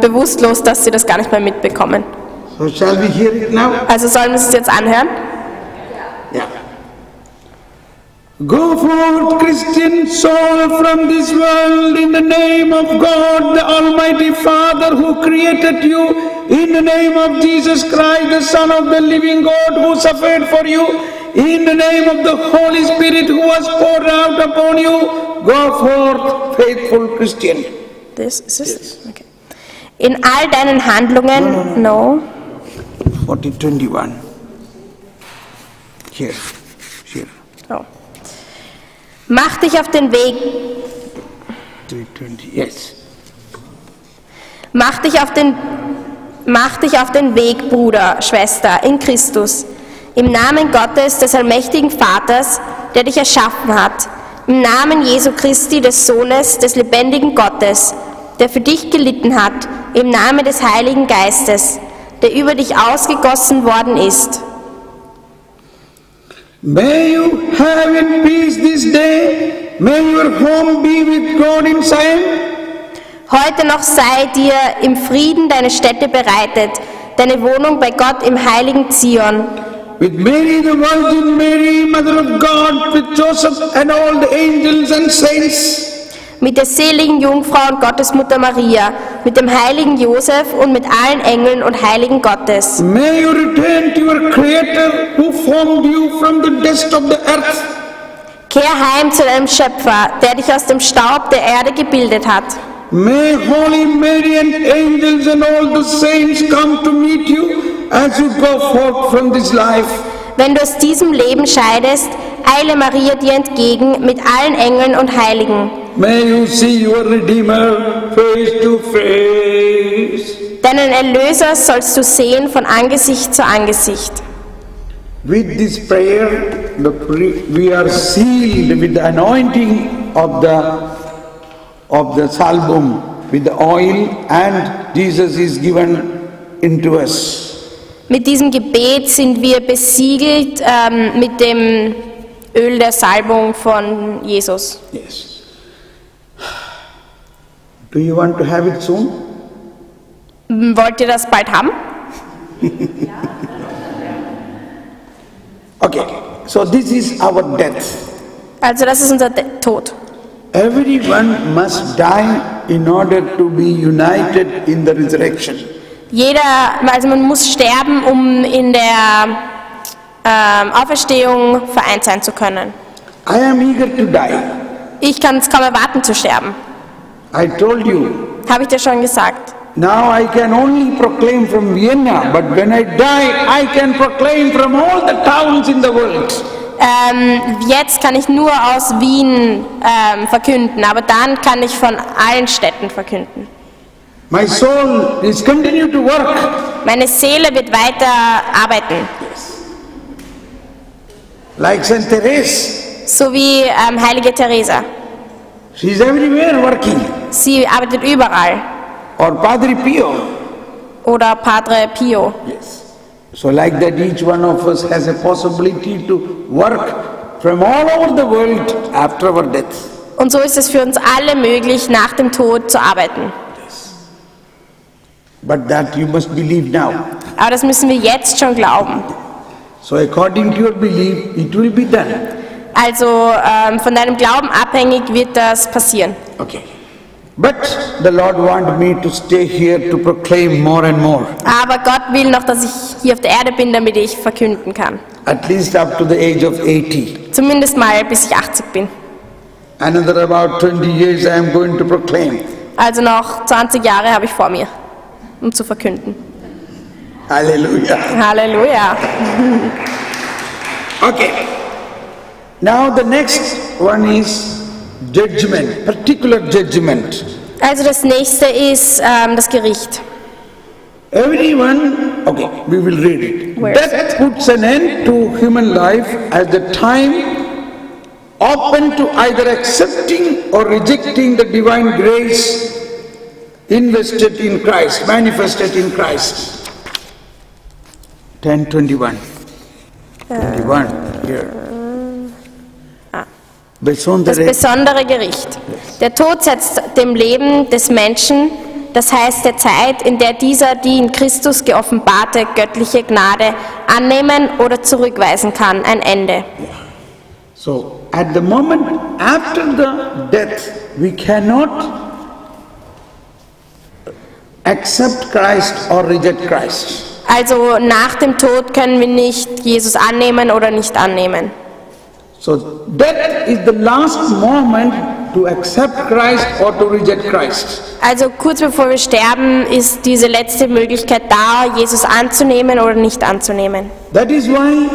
bewusstlos, dass sie das gar nicht mehr mitbekommen. So shall we hear it now? Also sollen wir es jetzt anhören? Yeah. Go forth, Christian soul, from this world in the name of God, the Almighty Father who created you, in the name of Jesus Christ, the Son of the living God who suffered for you, in the name of the Holy Spirit who was poured out upon you. Go forth, faithful Christian. This is this? Okay. In all deinen Handlungen, no. 40:21. Here. Oh. Mach dich auf den Weg. 3:20. Yes. Mach dich auf den Weg, Bruder, Schwester, in Christus. Im Namen Gottes, des allmächtigen Vaters, der dich erschaffen hat. Im Namen Jesu Christi, des Sohnes, des lebendigen Gottes, der für dich gelitten hat. Im Namen des Heiligen Geistes, der über dich ausgegossen worden ist. May you have in peace this day. May your home be with God in Zion. Heute noch sei dir im Frieden deine Stätte bereitet, deine Wohnung bei Gott im heiligen Zion. With Mary, the Virgin Mary, Mother of God, with Joseph and all the angels and saints. Mit der seligen Jungfrau und Gottesmutter Maria, mit dem heiligen Josef und mit allen Engeln und Heiligen Gottes. May you return to your Creator who formed you from the dust of the earth. Kehr heim zu deinem Schöpfer, der dich aus dem Staub der Erde gebildet hat. May Holy Mary and angels and all the saints come to meet you as you go forth from this life. Wenn du aus diesem Leben scheidest, eile Maria dir entgegen mit allen Engeln und Heiligen. May you see your Redeemer face to face. Deinen Erlöser sollst du sehen von Angesicht zu Angesicht. With this prayer, we are sealed with the anointing of the salbum, with the oil, and Jesus is given into us. Mit diesem Gebet sind wir besiegelt mit dem Öl der Salbung von Jesus. Yes. Do you want to have it soon? Wollt ihr das bald haben? Okay, so this is our death. Also das ist unser Tod. Everyone must die in order to be united in the resurrection. Also man muss sterben, um in der Auferstehung vereint sein zu können. I am eager to die. Ich kann es kaum erwarten zu sterben. I told you. Habe ich dir schon gesagt. Now I can only proclaim from Vienna, but when I die, I can proclaim from all the towns in the world. Jetzt kann ich nur aus Wien verkünden, aber dann kann ich von allen Städten verkünden. My soul is continue to work. Meine Seele wird weiter arbeiten. Like Saint Therese. So wie heilige Teresa. She is everywhere working. Sie arbeitet überall. Or Padre Pio. Oder Padre Pio. Yes. So like that each one of us has a possibility to work from all over the world after our death. Und so ist es für uns alle möglich, nach dem Tod zu arbeiten. Yes. But that you must believe now. Aber das müssen wir jetzt schon glauben. So according to your belief, it will be done. Also von deinem Glauben abhängig wird das passieren. Okay. But the Lord wanted me to stay here to proclaim more and more. Aber Gott will noch, dass ich hier auf der Erde bin, damit ich verkünden kann. At least up to the age of 80. Zumindest mal, bis ich 80 bin. Another about 20 years I am going to proclaim. Also noch 20 Jahre habe ich vor mir, um zu verkünden. Hallelujah. Halleluja. Okay. Now the next one is judgment, particular judgment. Also das nächste ist das Gericht. Everyone, okay, we will read it. Where is Death puts an end to human life as the time open to either accepting or rejecting the divine grace invested in Christ, manifested in Christ. 10:21. 21 here. Das besondere Gericht. Der Tod setzt dem Leben des Menschen das heißt der Zeit, in der dieser die in Christus geoffenbarte göttliche Gnade annehmen oder zurückweisen kann, ein Ende. So, at the moment after the death, we cannot accept Christ or reject Christ. Also nach dem Tod können wir nicht Jesus annehmen oder nicht annehmen. So, death is the last moment to accept Christ or to reject Christ. Also kurz bevor wir sterben, ist diese letzte Möglichkeit da, Jesus anzunehmen oder nicht anzunehmen. That is why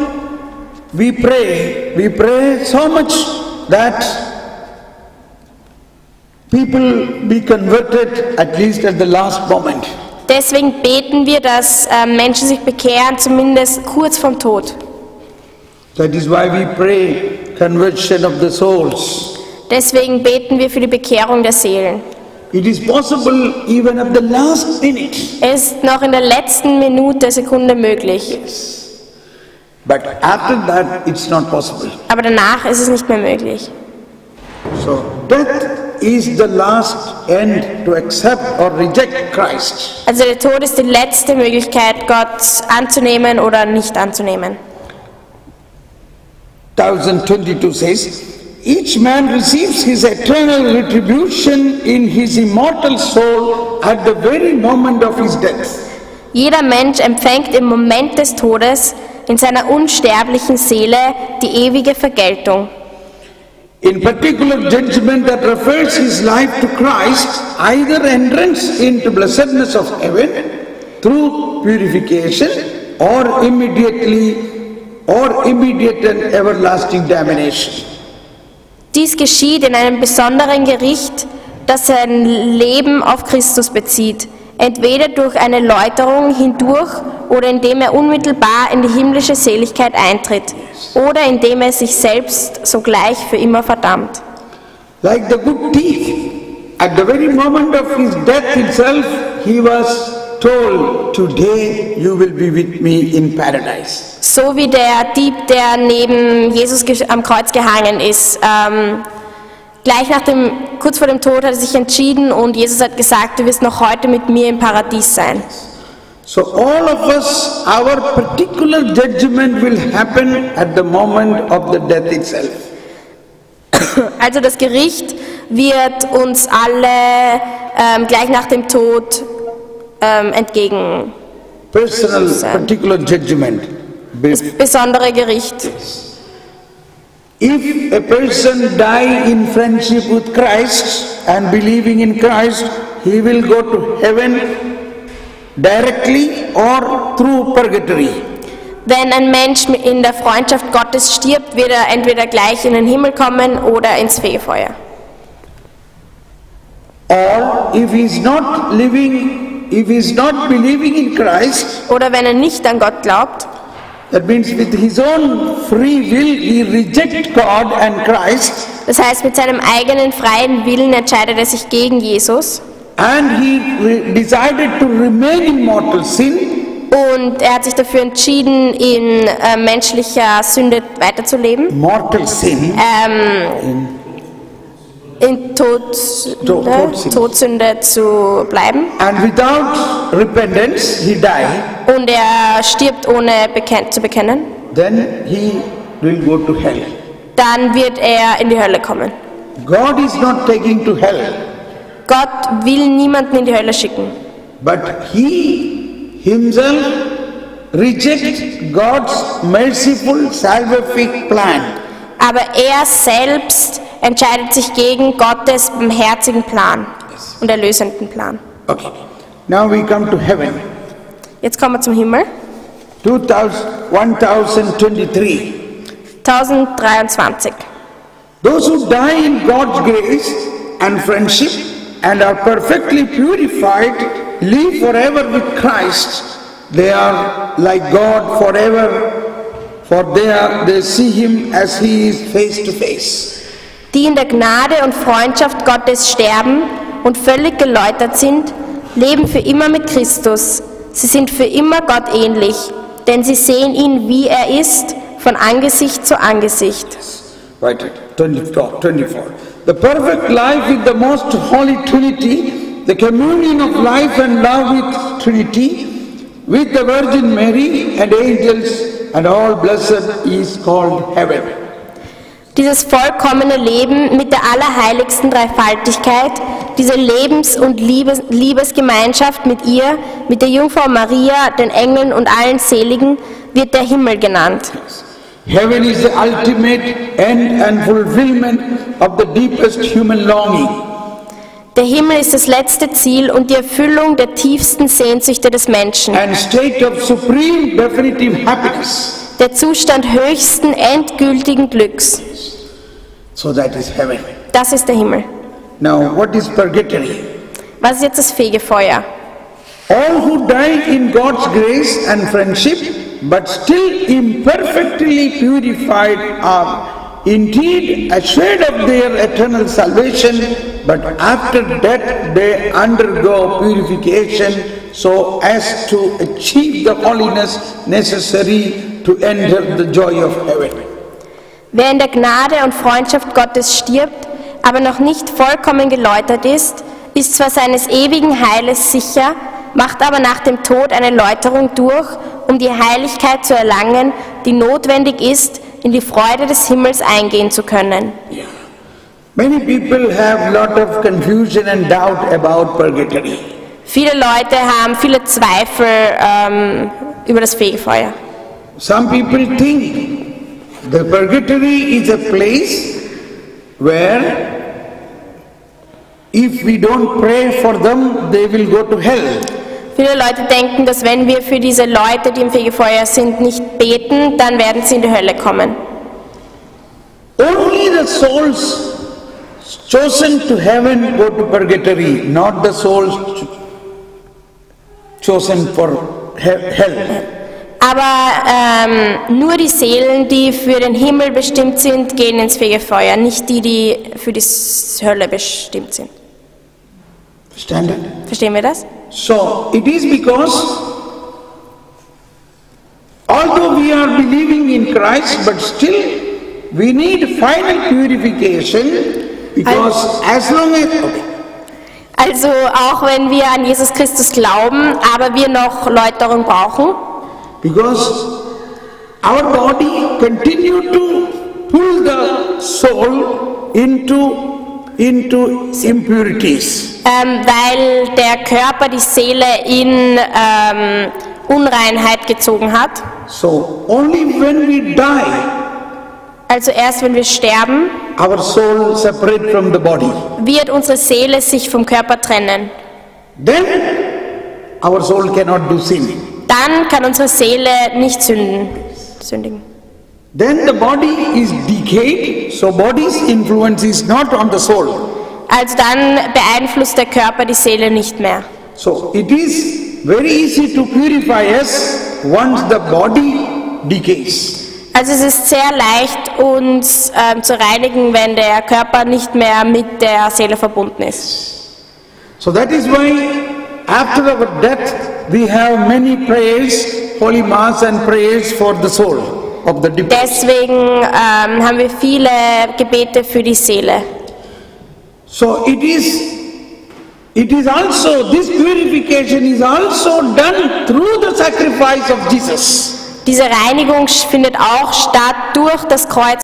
we pray. We pray so much that people be converted at least at the last moment. Deswegen beten wir, dass Menschen sich bekehren, zumindest kurz vom Tod. That is why we pray conversion of the souls. Deswegen beten wir für die Bekehrung der Seelen. It is possible even at the last minute. Es ist noch in der letzten Minute, Sekunde möglich. But after that, it's not possible. Aber danach ist es nicht mehr möglich. So, death is the last end to accept or reject Christ. Also der Tod ist die letzte Möglichkeit, Gott anzunehmen oder nicht anzunehmen. 1022 says, each man receives his eternal retribution in his immortal soul at the very moment of his death. Jeder Mensch empfängt im Moment des Todes in seiner unsterblichen Seele die ewige Vergeltung. In particular judgment that refers his life to Christ, either entrance into blessedness of heaven through purification or immediate and everlasting damnation. Dies geschieht in einem besonderen Gericht, das sein Leben auf Christus bezieht, entweder durch eine Läuterung hindurch oder indem er unmittelbar in die himmlische Seligkeit eintritt oder indem er sich selbst sogleich für immer verdammt. Like the good thief, at the very moment of his death itself, he was told, today you will be with me in paradise. So wie der Dieb, der neben Jesus am Kreuz gehangen ist. Kurz vor dem Tod hat er sich entschieden und Jesus hat gesagt, du wirst noch heute mit mir im Paradies sein. So all of us, our particular judgment will happen at the moment of the death itself. Also das Gericht wird uns alle gleich nach dem Tod entgegen. Personal, particular judgment. Das besondere Gericht. If a person die in friendship with Christ and believing in Christ, he will go to heaven directly or through purgatory. Wenn ein Mensch in der Freundschaft Gottes stirbt, wird er entweder gleich in den Himmel kommen oder ins Fegefeuer. Or if he is not believing in Christ, oder wenn er nicht an Gott glaubt, that means with his own free will he rejects God and Christ. Das heißt, mit seinem eigenen freien Willen entscheidet er sich gegen Jesus. And he decided to remain in mortal sin. Und er hat sich dafür entschieden, in menschlicher Sünde weiterzuleben. Mortal sin. In Todsünde zu bleiben. And without repentance he died. Und er stirbt ohne zu bekennen. Then he will go to hell. Dann wird er in die Hölle kommen. God is not taking to hell. Gott will niemanden in die Hölle schicken. But he himself rejects God's merciful salvific plan. Aber er selbst entscheidet sich gegen Gottes barmherzigen Plan und erlösenden Plan. Okay. Now we come to heaven. Jetzt kommen wir zum Himmel. 1023. 1023. Those who die in God's grace and friendship and are perfectly purified live forever with Christ. They are like God forever, for they see Him as He is face to face. Die in der Gnade und Freundschaft Gottes sterben und völlig geläutert sind, leben für immer mit Christus. Sie sind für immer Gott ähnlich, denn sie sehen ihn, wie er ist, von Angesicht zu Angesicht. Right, 24. The perfect life with the most holy Trinity the communion of life and love with Trinity, with the Virgin Mary and angels and all blessed is called heaven. Dieses vollkommene Leben mit der allerheiligsten Dreifaltigkeit, diese Lebens- und Liebesgemeinschaft mit ihr, mit der Jungfrau Maria, den Engeln und allen Seligen, wird der Himmel genannt. Heaven is the ultimate end and fulfillment of the deepest human longing. Der Himmel ist das letzte Ziel und die Erfüllung der tiefsten Sehnsüchte des Menschen. And state of supreme definitive happiness. Der Zustand höchsten, endgültigen Glücks. So that is heaven. Das ist der Himmel. Now what is purgatory? Was ist jetzt das Fegefeuer? All who die in God's grace and friendship, but still imperfectly purified, are indeed assured of their eternal salvation, but after death they undergo purification so as to achieve the holiness necessary to enter the joy of heaven. Wer in der Gnade und Freundschaft Gottes stirbt, aber noch nicht vollkommen geläutert ist, ist zwar seines ewigen Heiles sicher, macht aber nach dem Tod eine Läuterung durch, um die Heiligkeit zu erlangen, die notwendig ist, in die Freude des Himmels eingehen zu können. Many people have lot of confusion and doubt about purgatory. Viele Leute haben viele Zweifel über das Fegefeuer. Some people think the purgatory is a place where if we don't pray for them, they will go to hell. Viele Leute denken, dass wenn wir für diese Leute, die im Fegefeuer sind, nicht beten, dann werden sie in die Hölle kommen. Only the souls chosen to heaven go to purgatory, not the souls chosen for hell. Aber nur die Seelen, die für den Himmel bestimmt sind, gehen ins Fegefeuer, nicht die, die für die Hölle bestimmt sind. Understand it? Verstehen wir das? So, it is because although we are believing in Christ, but still we need final purification because as long as... Okay. Also auch wenn wir an Jesus Christus glauben, aber wir noch Läuterung brauchen. Because our body continue to pull the soul into impurities. Weil der Körper die Seele in Unreinheit gezogen hat. So only when we die, also erst wenn wir sterben, our soul separate from the body. Wird unsere Seele sich vom Körper trennen. Then our soul cannot do sin. Dann kann unsere Seele nicht sündigen. Then the body is decayed, so body's influence is not on the soul. Also dann beeinflusst der Körper die Seele nicht mehr. So it is very easy to purify us once the body decays. Also es ist sehr leicht, uns zu reinigen, wenn der Körper nicht mehr mit der Seele verbunden ist. So that is why after our death we have many prayers, Holy Mass and prayers for the soul of the departed. Deswegen haben wir viele Gebete für die Seele. So it is also, this purification is also done through the sacrifice of Jesus. Diese Reinigung findet auch statt durch das Kreuz